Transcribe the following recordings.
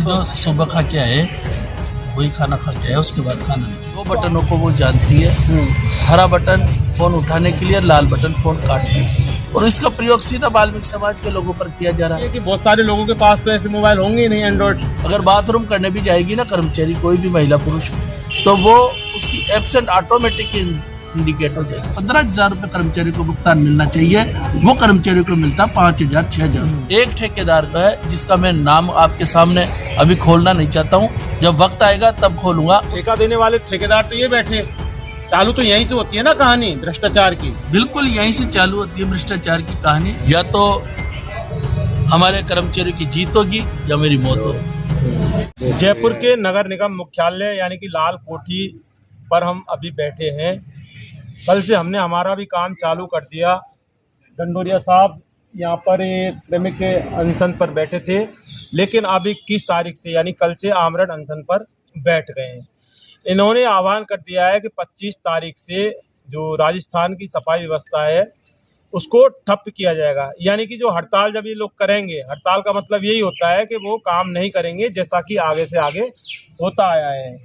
जो सुबह खा के आए वही खाना खा के आए, उसके बाद खाना नहीं। 2 बटनों को वो जानती है, हरा बटन फोन उठाने के लिए, लाल बटन फोन काटने के लिए। और इसका प्रयोग सीधा बाल्मीकि समाज के लोगों पर किया जा रहा है कि बहुत सारे लोगों के पास तो ऐसे मोबाइल होंगे ही नहीं एंड्रॉइड। अगर बाथरूम करने भी जाएगी ना कर्मचारी, कोई भी महिला पुरुष, तो वो उसकी एब्सेंट ऑटोमेटिक इंडिकेट हो जाएगा। 15,000 रुपये कर्मचारी को भुगतान मिलना चाहिए, वो कर्मचारी को मिलता 5,000 6,000। एक ठेकेदार का है जिसका मैं नाम आपके सामने अभी खोलना नहीं चाहता हूँ, जब वक्त आएगा तब खोलूंगा। ठेका देने वाले ठेकेदार तो ये बैठे, चालू तो यहीं से होती है ना कहानी भ्रष्टाचार की। बिल्कुल यहीं से चालू होती है भ्रष्टाचार की कहानी। या तो हमारे कर्मचारियों की जीत होगी या मेरी मौत होगी। जयपुर के नगर निगम मुख्यालय यानी कि लाल कोठी पर हम अभी बैठे हैं। कल से हमने हमारा भी काम चालू कर दिया। डंडोरिया साहब यहाँ पर श्रमिक के अनशन पर बैठे थे, लेकिन अब 21 तारीख से यानी कल से आमरण अनशन पर बैठ गए हैं। इन्होंने आह्वान कर दिया है कि 25 तारीख से जो राजस्थान की सफाई व्यवस्था है उसको ठप किया जाएगा। यानी कि जो हड़ताल जब ये लोग करेंगे, हड़ताल का मतलब यही होता है कि वो काम नहीं करेंगे, जैसा कि आगे से आगे होता आया है।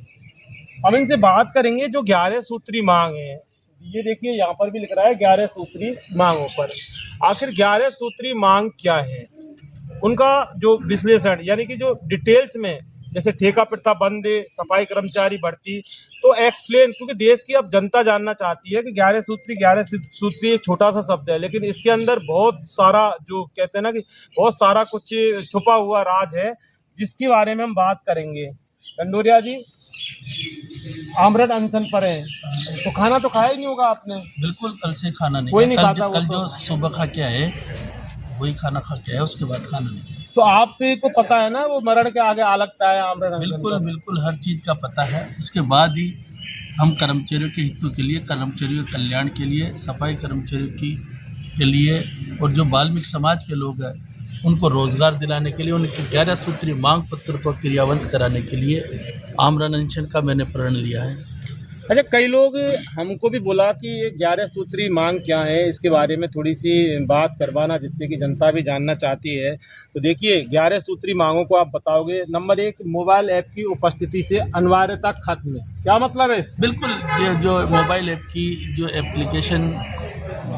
हम इनसे बात करेंगे जो 11 सूत्री मांग है। ये देखिए यहाँ पर भी लिख रहा है 11 सूत्री मांगों पर। आखिर 11 सूत्री मांग क्या है, उनका जो विश्लेषण यानी कि जो डिटेल्स में, जैसे ठेका प्रथा बंद, सफाई कर्मचारी भर्ती, तो एक्सप्लेन, क्योंकि देश की अब जनता जानना चाहती है कि 11 सूत्री एक छोटा सा शब्द है, लेकिन इसके अंदर बहुत सारा, जो कहते हैं ना कि बहुत सारा कुछ छुपा हुआ राज है, जिसके बारे में हम बात करेंगे। डंडोरिया जी आमरण अनशन पर है, तो खाना तो खाया ही नहीं होगा आपने? बिल्कुल, कल से खाना नहीं, कोई नहीं खाता। कल जो सुबह खा के आए वही खाना खा के आए, उसके बाद खाना नहीं। तो आपको पता है ना वो मरण के आगे आ लगता है आमरण अनशन? बिल्कुल बिल्कुल, हर चीज़ का पता है। उसके बाद ही हम कर्मचारियों के हितों के लिए, कर्मचारियों के कल्याण के लिए, सफाई कर्मचारियों के लिए और जो बाल्मीकि समाज के लोग हैं उनको रोजगार दिलाने के लिए, उनकी 11 सूत्री मांग पत्र को क्रियान्वित कराने के लिए आमरण अनशन का मैंने प्रण लिया है। अच्छा, कई लोग हमको भी बोला कि ये 11 सूत्री मांग क्या है, इसके बारे में थोड़ी सी बात करवाना, जिससे कि जनता भी जानना चाहती है। तो देखिए 11 सूत्री मांगों को आप बताओगे। नंबर 1, मोबाइल ऐप की उपस्थिति से अनिवार्यता खत्म। क्या मतलब है? बिल्कुल, ये जो मोबाइल ऐप की जो एप्लीकेशन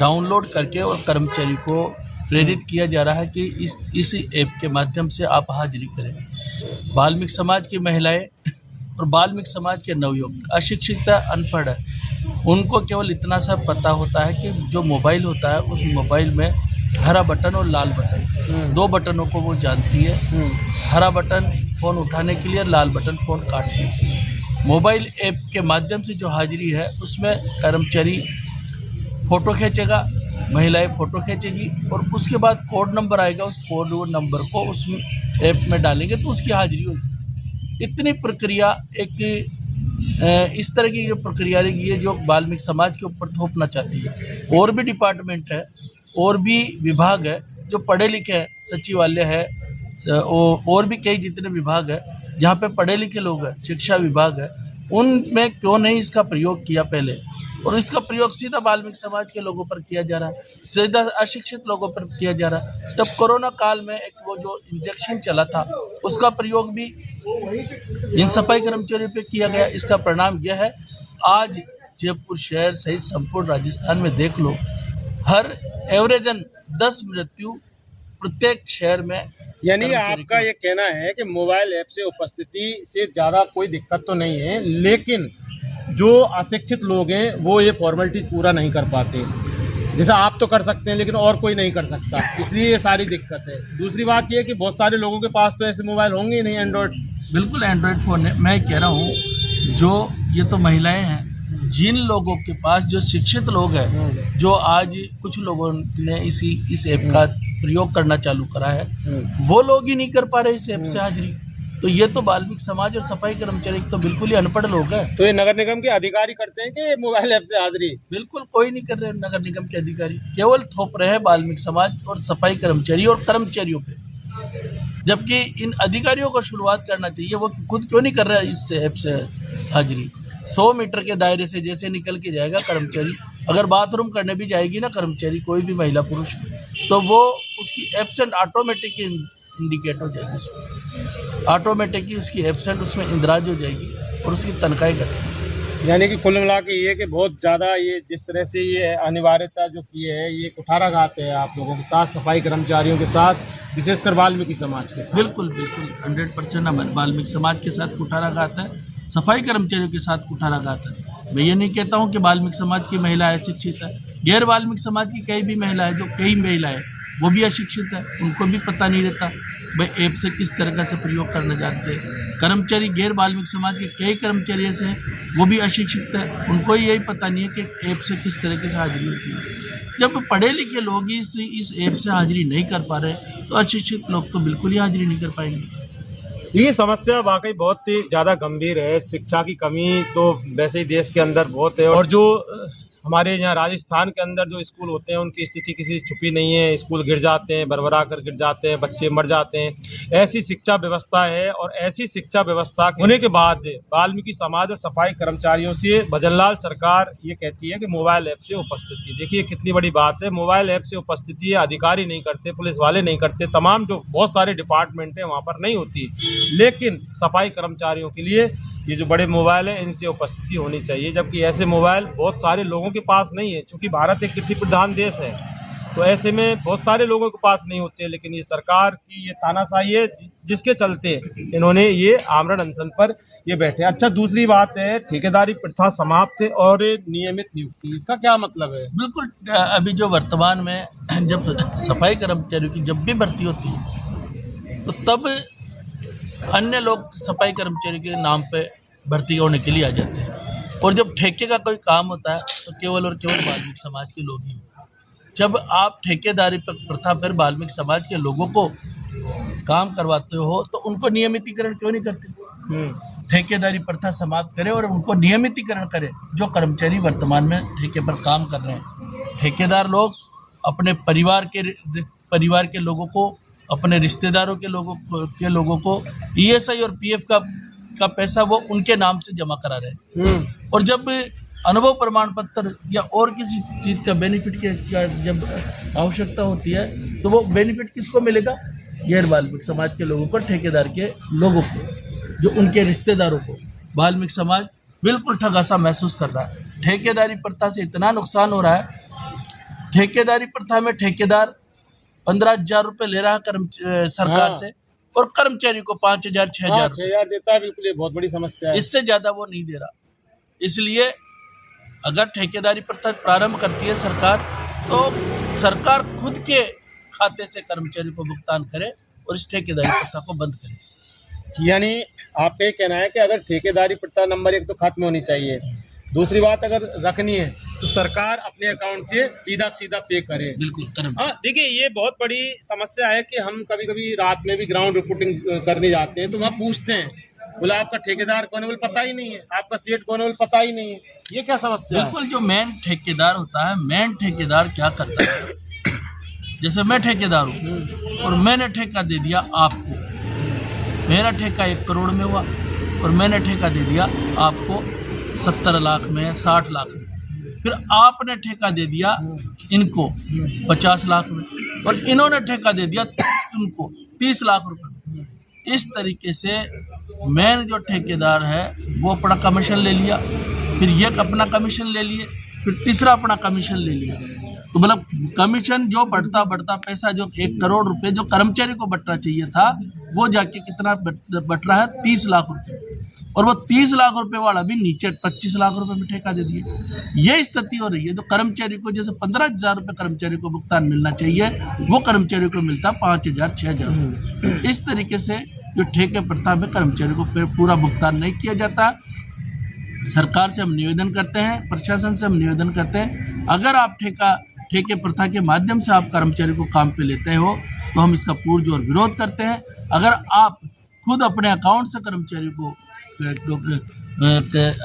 डाउनलोड करके और कर्मचारी को प्रेरित किया जा रहा है कि इस ऐप के माध्यम से आप हाजिरी करें। बाल्मीकि समाज की महिलाएं और बाल्मीकि समाज के नवयुवक अशिक्षित, अनपढ़, उनको केवल इतना सा पता होता है कि जो मोबाइल होता है उस मोबाइल में हरा बटन और लाल बटन, 2 बटनों को वो जानती है। हरा बटन फ़ोन उठाने के लिए, लाल बटन फ़ोन काटने के लिए। मोबाइल ऐप के माध्यम से जो हाजिरी है उसमें कर्मचारी फ़ोटो खींचेगा, महिलाएं फ़ोटो खींचेगी और उसके बाद कोड नंबर आएगा, उस कोड नंबर को उस ऐप में डालेंगे तो उसकी हाजिरी होगी। इतनी प्रक्रिया, एक इस तरह की प्रक्रिया रही है जो बाल्मीकि समाज के ऊपर थोपना चाहती है। और भी डिपार्टमेंट है, और भी विभाग है जो पढ़े लिखे हैं, सचिवालय है और भी कई जितने विभाग है जहाँ पे पढ़े लिखे लोग हैं, शिक्षा विभाग है, उनमें क्यों नहीं इसका प्रयोग किया पहले? और इसका प्रयोग सीधा बाल्मीकि समाज के लोगों पर किया जा रहा है, सीधा अशिक्षित लोगों पर किया जा रहा है। तब कोरोना काल में एक वो जो इंजेक्शन चला था उसका प्रयोग भी इन सफाई कर्मचारियों पे किया गया। इसका परिणाम यह है, आज जयपुर शहर सहित संपूर्ण राजस्थान में देख लो, हर एवरेजन 10 मृत्यु प्रत्येक शहर में। यानी आपका ये कहना है कि मोबाइल ऐप से उपस्थिति से ज़्यादा कोई दिक्कत तो नहीं है, लेकिन जो अशिक्षित लोग हैं वो ये फॉर्मेलिटीज पूरा नहीं कर पाते। जैसा आप तो कर सकते हैं लेकिन और कोई नहीं कर सकता, इसलिए ये सारी दिक्कत है। दूसरी बात ये है कि बहुत सारे लोगों के पास तो ऐसे मोबाइल होंगे ही नहीं एंड्रॉयड। बिल्कुल एंड्रॉयड फ़ोन है। मैं कह रहा हूँ जो ये तो महिलाएं हैं, जिन लोगों के पास, जो शिक्षित लोग हैं, जो आज कुछ लोगों ने इस ऐप का प्रयोग करना चालू करा है, वो लोग ही नहीं कर पा रहे इस ऐप से हाजिरी। तो ये तो बाल्मीकि समाज और सफाई कर्मचारी तो बिल्कुल ही अनपढ़ लोग हैं। तो ये नगर निगम के अधिकारी करते हैं कि मोबाइल ऐप से हाजिरी? बिल्कुल कोई नहीं कर रहे नगर निगम के अधिकारी, केवल थोप रहे हैं बाल्मीकि समाज और सफाई कर्मचारी और कर्मचारियों पे, जबकि इन अधिकारियों को शुरुआत करना चाहिए। वो खुद क्यों नहीं कर रहा है इस ऐप से हाजिरी? 100 मीटर के दायरे से जैसे निकल के जाएगा कर्मचारी, अगर बाथरूम करने भी जाएगी ना कर्मचारी, कोई भी महिला पुरुष, तो वो उसकी एब्सेंट ऑटोमेटिक इंडिकेट हो जाएगी इसमें, ऑटोमेटिकली उसकी एब्सेंट उसमें इंदराज हो जाएगी और उसकी तनख्वाही घटेगी। यानी कि कुल मिला के ये कि बहुत ज़्यादा ये जिस तरह से ये अनिवार्यता जो की है ये कुठाराघात है आप लोगों के साथ, सफाई कर्मचारियों के साथ, विशेषकर वाल्मीकि समाज के साथ। बिल्कुल बिल्कुल 100% वाल्मीकि समाज के साथ कुठाराघात है, सफाई कर्मचारियों के साथ कुठाराघात है। मैं ये नहीं कहता हूँ कि वाल्मीकि समाज की महिला अशिक्षित है, गैर वाल्मीकि समाज की कई भी महिलाएं जो कई महिलाएं वो भी अशिक्षित है, उनको भी पता नहीं रहता भाई ऐप से किस तरह से प्रयोग करने जाते हैं। कर्मचारी गैर वाल्मीकि समाज के कई कर्मचारी ऐसे हैं वो भी अशिक्षित है, उनको यही पता नहीं है कि ऐप से किस तरीके से हाजिरी होती है। जब पढ़े लिखे लोग इस ऐप से हाजिरी नहीं कर पा रहे तो अशिक्षित लोग तो बिल्कुल ही हाजिरी नहीं कर पाएंगे। ये समस्या वाकई बहुत ही ज़्यादा गंभीर है। शिक्षा की कमी तो वैसे ही देश के अंदर बहुत है और जो हमारे यहाँ राजस्थान के अंदर जो स्कूल होते हैं उनकी स्थिति किसी छुपी नहीं है। स्कूल गिर जाते हैं, भरभरा कर गिर जाते हैं, बच्चे मर जाते हैं। ऐसी शिक्षा व्यवस्था है और ऐसी शिक्षा व्यवस्था होने के बाद वाल्मीकि समाज और सफाई कर्मचारियों से भजनलाल सरकार ये कहती है कि मोबाइल ऐप से उपस्थिति। देखिए कितनी बड़ी बात है, मोबाइल ऐप से उपस्थिति अधिकारी नहीं करते, पुलिस वाले नहीं करते, तमाम जो बहुत सारे डिपार्टमेंट हैं वहाँ पर नहीं होती, लेकिन सफाई कर्मचारियों के लिए ये जो बड़े मोबाइल हैं इनसे उपस्थिति होनी चाहिए। जबकि ऐसे मोबाइल बहुत सारे लोगों के पास नहीं है, क्योंकि भारत एक कृषि प्रधान देश है, तो ऐसे में बहुत सारे लोगों के पास नहीं होते। लेकिन ये सरकार की ये तानाशाही है जिसके चलते इन्होंने ये आमरण अनशन पर ये बैठे। अच्छा, दूसरी बात है ठेकेदारी प्रथा समाप्त और नियमित नियुक्ति, इसका क्या मतलब है? बिल्कुल, अभी जो वर्तमान में जब सफाई कर्मचारियों की जब भी भर्ती होती है तो तब अन्य लोग सफाई कर्मचारी के नाम पे भर्ती होने के लिए आ जाते हैं, और जब ठेके का कोई काम होता है तो केवल और केवल वाल्मीकि समाज के लोग ही। जब आप ठेकेदारी प्रथा पर वाल्मीकि समाज के लोगों को काम करवाते हो तो उनको नियमितीकरण क्यों नहीं करते? ठेकेदारी प्रथा समाप्त करें और उनको नियमितीकरण करें। जो कर्मचारी वर्तमान में ठेके पर काम कर रहे हैं, ठेकेदार लोग अपने परिवार के लोगों को, अपने रिश्तेदारों के लोगों को ईएसआई और पीएफ का पैसा वो उनके नाम से जमा करा रहे हैं। और जब अनुभव प्रमाण पत्र या और किसी चीज़ का बेनिफिट का जब आवश्यकता होती है तो वो बेनिफिट किसको मिलेगा? गैर वाल्मीकि समाज के लोगों को, ठेकेदार के लोगों को, जो उनके रिश्तेदारों को। वाल्मीकि समाज बिल्कुल ठगा सा महसूस कर रहा है। ठेकेदारी प्रथा से इतना नुकसान हो रहा है। ठेकेदारी प्रथा में ठेकेदार 15,000 रुपये ले रहा है सरकार से, और कर्मचारी को 5,000 6,000 देता है। बिल्कुल, ये बहुत बड़ी समस्या है। इससे ज़्यादा वो नहीं दे रहा। इसलिए अगर ठेकेदारी प्रथा प्रारंभ करती है सरकार, तो सरकार खुद के खाते से कर्मचारी को भुगतान करे और इस ठेकेदारी प्रथा को बंद करे। यानी आपका ये कहना है कि अगर ठेकेदारी प्रथा नंबर 1 तो खत्म होनी चाहिए, दूसरी बात अगर रखनी है तो सरकार अपने अकाउंट से सीधा पे करे। बिल्कुल। हाँ, देखिए ये बहुत बड़ी समस्या है कि हम कभी कभी रात में भी ग्राउंड रिपोर्टिंग करने जाते हैं तो वहाँ पूछते हैं, बोला आपका ठेकेदार कौन है? बोले पता ही नहीं है। आपका सेठ कौन है? बोले पता ही नहीं है। ये क्या समस्या है? बिल्कुल, जो मेन ठेकेदार होता है, मेन ठेकेदार क्या करता है, जैसे मैं ठेकेदार हूँ और मैंने ठेका दे दिया आपको, मेरा ठेका 1 करोड़ में हुआ और मैंने ठेका दे दिया आपको 70 लाख में, 60 लाख में। फिर आपने ठेका दे दिया इनको 50 लाख में और इन्होंने ठेका दे दिया उनको 30 लाख रुपए में। इस तरीके से मेन जो ठेकेदार है वो अपना कमीशन ले लिया, फिर ये अपना कमीशन ले लिए, फिर तीसरा अपना कमीशन ले लिया। तो मतलब कमीशन जो बढ़ता पैसा, जो 1 करोड़ रुपए जो कर्मचारी को बटना चाहिए था, वो जाके कितना बट रहा है? 30 लाख रुपए। और वो 30 लाख रुपए वाला भी नीचे 25 लाख रुपए में ठेका दे दिए। ये स्थिति हो रही है। तो कर्मचारी को जैसे 15,000 रुपये कर्मचारी को भुगतान मिलना चाहिए, वो कर्मचारी को मिलता 5,000 6,000। इस तरीके से जो ठेके प्रथा में कर्मचारी को पूरा भुगतान नहीं किया जाता। सरकार से हम निवेदन करते हैं, प्रशासन से हम निवेदन करते हैं, अगर आप ठेके प्रथा के माध्यम से आप कर्मचारी को काम पे लेते हो तो हम इसका पुरजोर विरोध करते हैं। अगर आप खुद अपने अकाउंट से कर्मचारी को,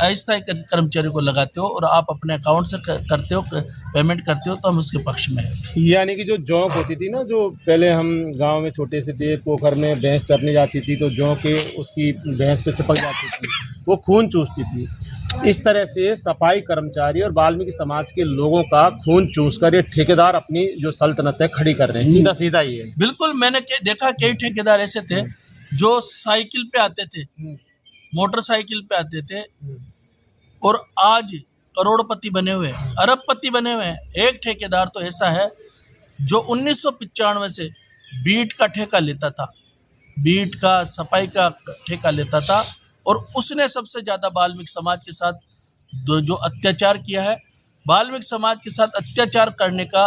अस्थायी कर्मचारी को लगाते हो और आप अपने अकाउंट से करते हो, पेमेंट करते हो, तो हम उसके पक्ष में हैं। यानी कि जो जौंक होती थी ना, जो पहले हम गांव में छोटे से थे, पोखर में भैंस चरने जाती थी तो जौं के उसकी भैंस पे चिपक जाती थी, वो खून चूसती थी। इस तरह से सफाई कर्मचारी और वाल्मीकि समाज के लोगों का खून चूसकर ये ठेकेदार अपनी जो सल्तनत है खड़ी कर रहे हैं। सीधा सीधा ये है। बिल्कुल, मैंने देखा कई ठेकेदार ऐसे थे जो साइकिल पे आते थे, मोटरसाइकिल पे आते थे और आज करोड़पति बने हुए, अरबपति बने हुए हैं। एक ठेकेदार तो ऐसा है जो 1995 से बीट का ठेका लेता था, बीट का सफाई का ठेका लेता था और उसने सबसे ज़्यादा वाल्मीकि समाज के साथ जो अत्याचार किया है। वाल्मीकि समाज के साथ अत्याचार करने का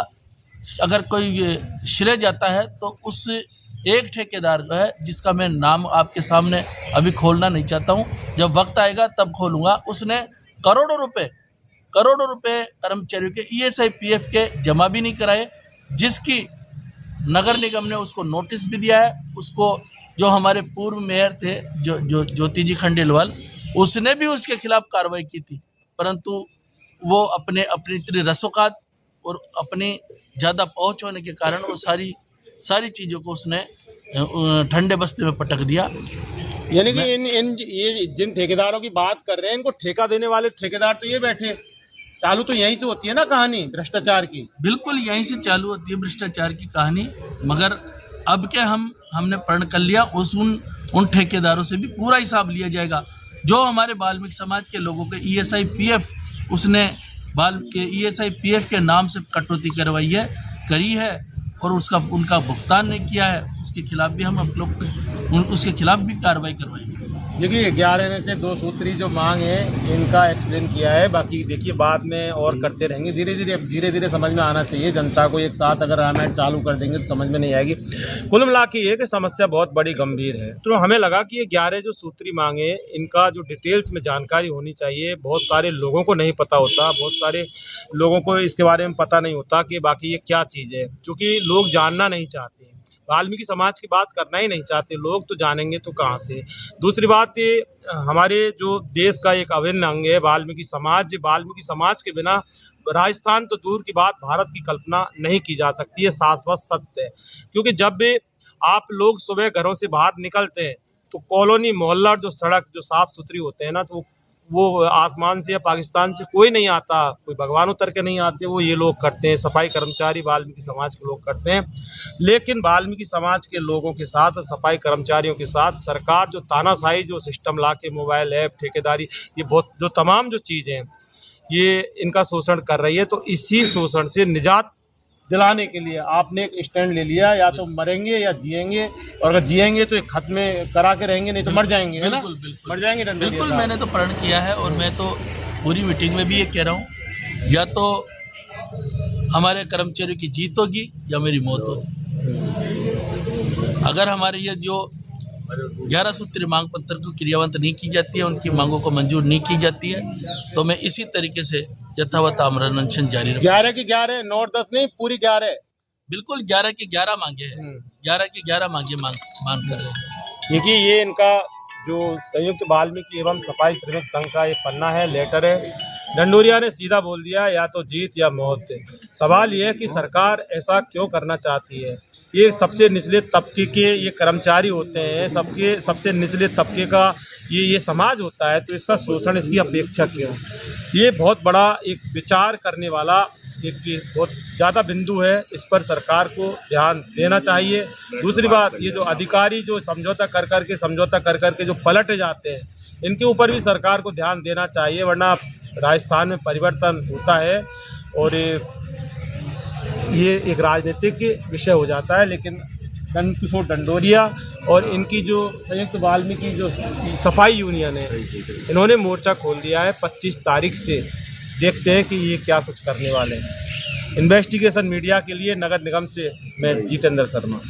अगर कोई श्रेय जाता है तो उस एक ठेकेदार का है, जिसका मैं नाम आपके सामने अभी खोलना नहीं चाहता हूँ, जब वक्त आएगा तब खोलूँगा। उसने करोड़ों रुपए कर्मचारियों के ESI PF के जमा भी नहीं कराए, जिसकी नगर निगम ने उसको नोटिस भी दिया है। उसको जो हमारे पूर्व मेयर थे जो ज्योति जी खंडेलवाल, उसने भी उसके खिलाफ कार्रवाई की थी, परंतु वो अपनी इतनी रसूखात और अपनी ज़्यादा पहुंच होने के कारण वो सारी चीज़ों को उसने ठंडे बस्ते में पटक दिया। यानी कि ये जिन ठेकेदारों की बात कर रहे हैं, इनको ठेका देने वाले ठेकेदार तो ये बैठे, चालू तो यहीं से होती है ना कहानी भ्रष्टाचार की। बिल्कुल यहीं से चालू होती है भ्रष्टाचार की कहानी, मगर अब क्या हमने प्रण कर लिया, उन ठेकेदारों से भी पूरा हिसाब लिया जाएगा। जो हमारे वाल्मीकि समाज के लोगों के ESI PF उसने ESI PF के नाम से कटौती करी है और उनका भुगतान नहीं किया है, उसके खिलाफ भी हम उसके खिलाफ भी कार्रवाई करवाएंगे। देखिए 11 में से 2 सूत्री जो मांग है इनका एक्सप्लेन किया है, बाकी देखिए बाद में और करते रहेंगे। धीरे धीरे समझ में आना चाहिए जनता को। एक साथ अगर रामायण चालू कर देंगे तो समझ में नहीं आएगी। कुल मिला के ये कि समस्या बहुत बड़ी गंभीर है। तो हमें लगा कि ये 11 जो सूत्री मांगे, इनका जो डिटेल्स में जानकारी होनी चाहिए। बहुत सारे लोगों को नहीं पता होता, बहुत सारे लोगों को इसके बारे में पता नहीं होता कि बाकी ये क्या चीज़ है, क्योंकि लोग जानना नहीं चाहते। वाल्मीकि समाज की बात करना ही नहीं चाहते लोग, तो जानेंगे तो कहाँ से। दूसरी बात ये, हमारे जो देश का एक अभिन्न अंग है वाल्मीकि समाज के बिना राजस्थान तो दूर की बात, भारत की कल्पना नहीं की जा सकती है, शाश्वत सत्य है। क्योंकि जब भी आप लोग सुबह घरों से बाहर निकलते हैं तो कॉलोनी मोहल्ला जो सड़क जो साफ़ सुथरी होते हैं ना, तो वो आसमान से या पाकिस्तान से कोई नहीं आता, कोई भगवान उतर के नहीं आते, वो ये लोग करते हैं, सफाई कर्मचारी वाल्मीकि समाज के लोग करते हैं। लेकिन वाल्मीकि समाज के लोगों के साथ और सफाई कर्मचारियों के साथ सरकार जो तानाशाही जो सिस्टम ला के मोबाइल ऐप ठेकेदारी, ये बहुत जो तमाम जो चीज़ें हैं ये इनका शोषण कर रही है। तो इसी शोषण से निजात दिलाने के लिए आपने एक स्टैंड ले लिया, या तो मरेंगे या जिएंगे, और अगर जिएंगे तो एक खत्म करा के रहेंगे, नहीं तो मर जाएंगे, है ना? मर जाएंगे। बिल्कुल मैंने तो प्रण किया है और मैं तो पूरी मीटिंग में भी ये कह रहा हूँ, या तो हमारे कर्मचारियों की जीत होगी या मेरी मौत होगी। अगर हमारे ये जो 11 सूत्री मांग पत्र को क्रियान्वित नहीं की जाती है, उनकी मांगों को मंजूर नहीं की जाती है, तो मैं इसी तरीके से यथावत आमरण अनशन जारी रखूंगा। 11 की 11, 9 और 10 नहीं, पूरी 11। बिल्कुल 11 की 11 मांगे हैं, 11 की 11 मांगे मांग कर रहे हैं। देखिए ये इनका जो संयुक्त वाल्मीकि एवं सफाई श्रमिक संघ का ये पन्ना है, लेटर है। ढंडोरिया ने सीधा बोल दिया, या तो जीत या मौत। सवाल ये है कि सरकार ऐसा क्यों करना चाहती है। ये सबसे निचले तबके के ये कर्मचारी होते हैं, सबसे निचले तबके का ये समाज होता है, तो इसका शोषण, इसकी अपेक्षा क्यों। ये बहुत बड़ा एक विचार करने वाला एक बहुत ज़्यादा बिंदु है, इस पर सरकार को ध्यान देना चाहिए। दूसरी बात, ये जो अधिकारी जो समझौता कर करके जो पलट जाते हैं, इनके ऊपर भी सरकार को ध्यान देना चाहिए, वरना राजस्थान में परिवर्तन होता है और ये एक राजनीतिक विषय हो जाता है। लेकिन किशोर ढंडोरिया और इनकी जो संयुक्त वाल्मीकि जो सफाई यूनियन है, इन्होंने मोर्चा खोल दिया है 25 तारीख से। देखते हैं कि ये क्या कुछ करने वाले हैं। इन्वेस्टिगेशन मीडिया के लिए नगर निगम से मैं जितेंद्र शर्मा।